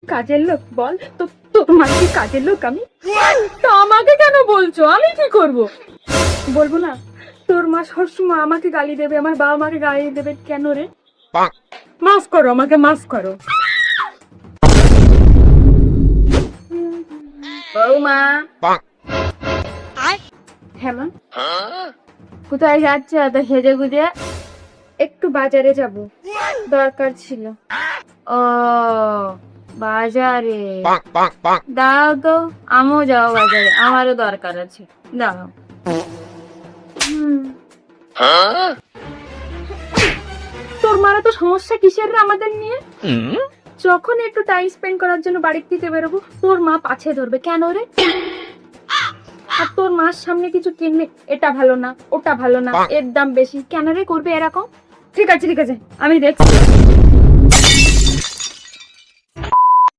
কাজের লোক বল তো, তোর মা কি কাজের লোক আমি? তা আমাকে কেন বলছো? আমি কি করব? বলবো না? তোর মা সবসময় আমাকে গালি দেবে, আমার বাবা মাকে গালি দেবে কেন রে? মাফ করো আমাকে, মাফ করো। বৌমা। হ্যাঁ মা। কোথায় যাচ্ছে এত সেজে গুজে? একটু বাজারে যাব, দরকার ছিল। ও বাজারে, দাও তো, আমিও যাও বাজারে, আমারও দরকার আছে, দাও। তোর মারা তো সমস্যা কিসের রে আমাদের নিয়ে? যখন একটু টাইম স্পেন্ড করার জন্য বাড়ির থেকে বেরোবো, তোর মা পাছে ধরবে কেন রে? আর তোর মার সামনে কিছু কিনলে এটা ভালো না, ওটা ভালো না, এর দাম বেশি, কেন রে করবে এরকম? ঠিক আছে ঠিক আছে, আমি দেখছি।